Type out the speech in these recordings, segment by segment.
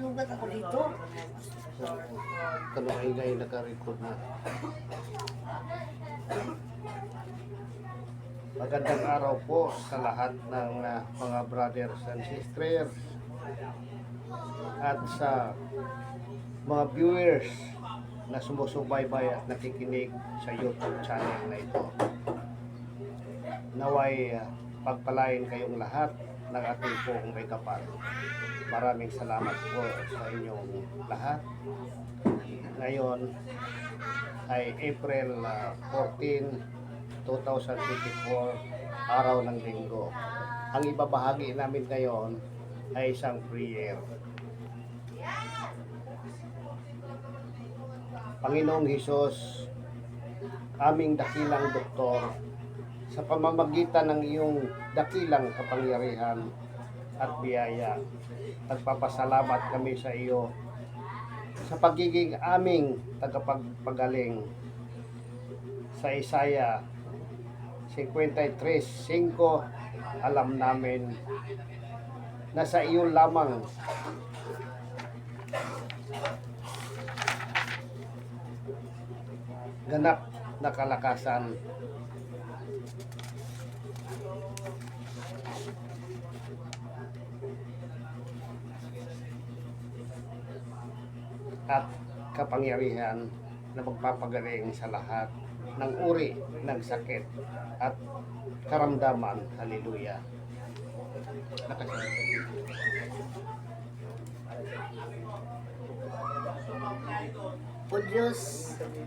sugat ako dito. Kanuhay naka-record na. Magandang araw po sa lahat ng mga brothers and sisters at sa mga viewers na sumusubaybay at nakikinig sa YouTube channel na ito. Naway pagpalain kayong lahat ng ating pong may kapal. Maraming salamat po sa inyong lahat. Ngayon ay April 14, 2024, araw ng linggo. Ang ibabahagi namin ngayon ay isang prayer. Panginoong Hesus, aming dakilang doktor, sa pamamagitan ng iyong dakilang kapangyarihan at biyaya, nagpapasalamat kami sa iyo sa pagiging aming tagapagpagaling. Sa Isaiah 53:5, alam namin na sa iyo lamang ganap na kalakasan at kapangyarihan na magpapagaling sa lahat ng uri ng sakit at karamdaman. Hallelujah. O Diyos,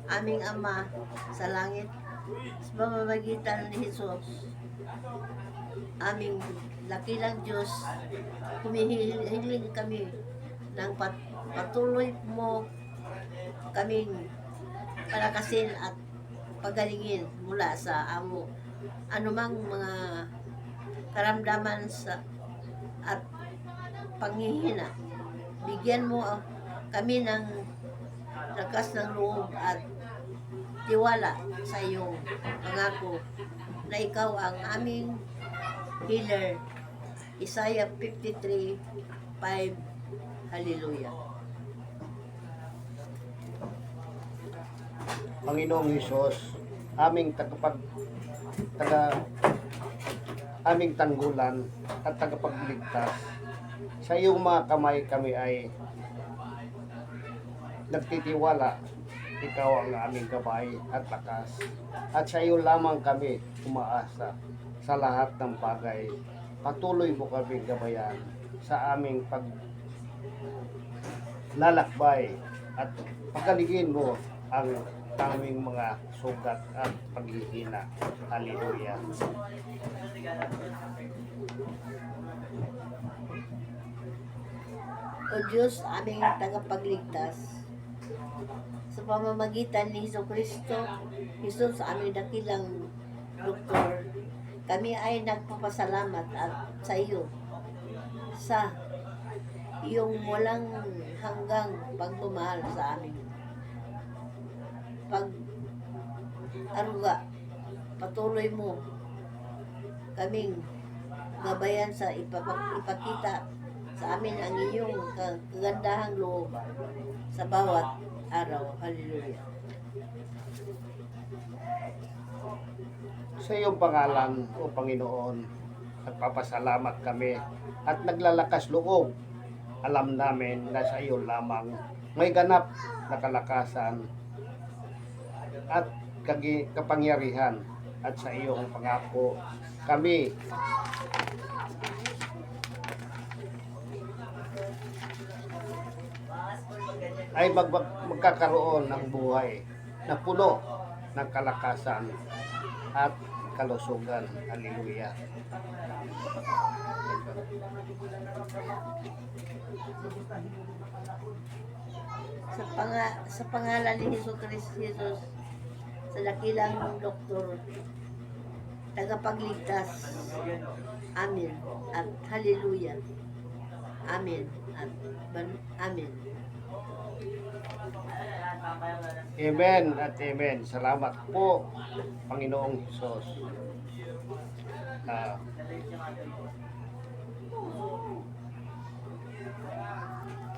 aming Ama sa langit, sa pamamagitan ni Jesus, aming dakilang Diyos, humihiling kami ng patuloy mo kaming palakasin at pagalingin mula sa anumang mga karamdaman at panghihina. Bigyan mo kami ng lakas ng loob at tiwala sa iyong pangako na ikaw ang aming healer. Isaiah 53:5. Hallelujah. Panginoong Hesus, aming tanggulan at tagapagligtas, sa iyong mga kamay kami ay nagtitiwala. Ikaw ang aming gabay at lakas, at sa iyo lamang kami umaasa sa lahat ng bagay. Patuloy mo kami gabayan sa aming paglalakbay at pagalingin mo ang aming mga sugat at paghihina. Hallelujah. O Diyos, aming tagapagligtas, sa pamamagitan ni Jesucristo, Jesus, aming dakilang doktor, kami ay nagpapasalamat at sa iyo sa iyong walang hanggang pagmamahal sa amin. Pag-aruga, patuloy mo kaming gabayan sa ipakita sa amin ang iyong kagandahang loob sa bawat araw. Hallelujah. Sa iyong pangalan, O Panginoon, nagpapasalamat kami at naglalakas loob. Alam namin na sa iyo lamang may ganap na kalakasan at kapangyarihan, at sa iyong pangako kami ay magkakaroon ng buhay na puno ng kalakasan at kalusugan. Hallelujah. Sa pangalan ni Jesucristo, Jesus, sa dakilang doktor, tagapagligtas, amin at hallelujah, amin at amin. Amen at amen. Salamat po, Panginoong Hesus.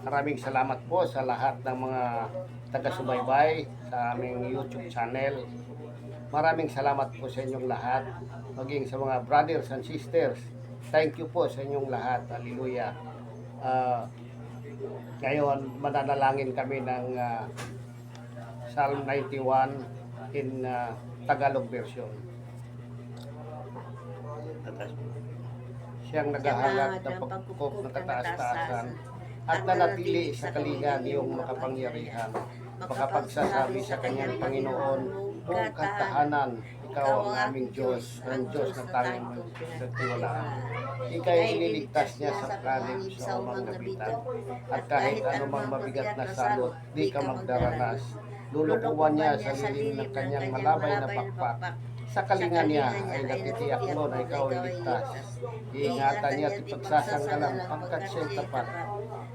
Maraming salamat po sa lahat ng mga taga-subaybay sa aming YouTube channel. Maraming salamat po sa inyong lahat, maging sa mga brothers and sisters. Thank you po sa inyong lahat. Hallelujah. Ngayon, mananalangin kami ng Psalm 91 in Tagalog version. Siyang naghahangad ng pagkukop ng kataas-taasan at nanatili sa kalingan iyong makapangyarihan, makapagsasabi sa kanyang Panginoon, o katahanan, ikaw ang aming Diyos, ang Diyos na tanging nagtiwalaan. Ika'y ililigtas niya sa kalim sa umang nabitan, at kahit anumang mabigat na salot, di ka magdaranas. Lulukuwan niya sa lilim ng kanyang malabay na pakpak. Sa kalingan niya ay natitiyak mo na ikaw ay ligtas. Iingatan niya at ipagsasanggalang pagkat siya'y tapat.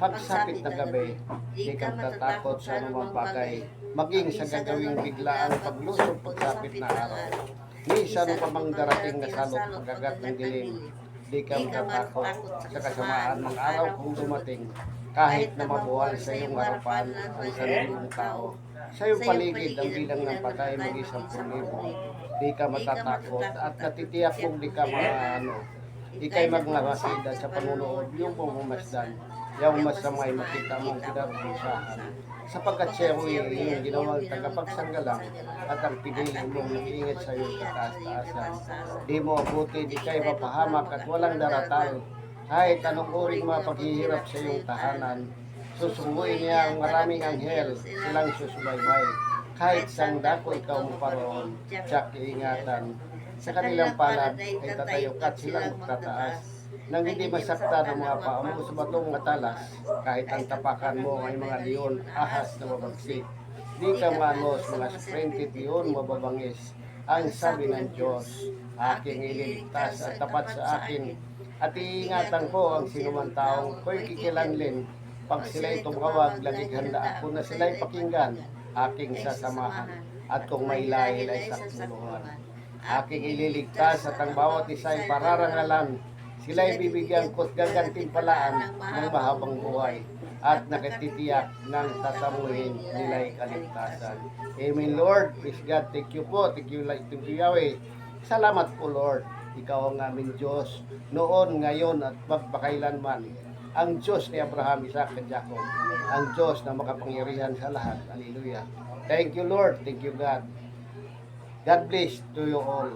Pagsapit ng gabi, di ka tatakot sa anumang bagay, maging sa gagawing biglaang paglusog pagsapit na araw. Minsan pa mang darating na salot pagkagat ng dilim, di ka matatakot sa kasamaan ng araw kung dumating, kahit na mabuwal sa iyong harapan ang sanlibuong tao. Sa iyong paligid ang bilang ng patay mag-10,000. Di ka matatakot at natitiyak mong di ka ika'y maglabasid sa panunood yung pumasdan. Yung masamay makita mong pinarusahan. Sapagkat siya yung ginawang tagapagsanggalang at ang pinili mong nag-iingat sa iyong kataas-taasan. Di mo abuti, di kayo mapahamak at walang daratal. Kahit anong uring mapaghihirap sa iyong tahanan, susunguin niya ang maraming anghel, silang susubaybay. Kahit sang dako ikaw mo paroon, tiyak iingatan. Sa kanilang palad ay tatayok at silang magtataas. Nang hindi masakta ng mga paa mo sa batong matalas, kahit ang tapakan mo ay mga leon, ahas na mabagsik. Di ka manos mga sprinted leon mababangis. Ang sabi ng Diyos, aking ililigtas at tapat sa akin. At iingatan ko ang sinuman taong ko'y kikilanlin. Pag sila'y tumawag, lagig handa ako na sila'y pakinggan, aking sasamahan. At kung may lahil ay sakmuluhan, aking ililigtas at ang bawat isa'y pararangalan. Sila'y bibigyan ko't gagantimpalaan ng mahabang buhay at nakatitiyak ng tatamuhin nila'y kaligtasan. Amen, Lord. Praise God. Thank you po. Thank you, Yahweh. Salamat po, Lord. Ikaw ang aming Diyos noon, ngayon at magpakailanman. Ang Diyos ni Abraham, Isaac at Jacob. Ang Diyos na makapangyarihan sa lahat. Hallelujah. Thank you, Lord. Thank you, God. God bless to you all.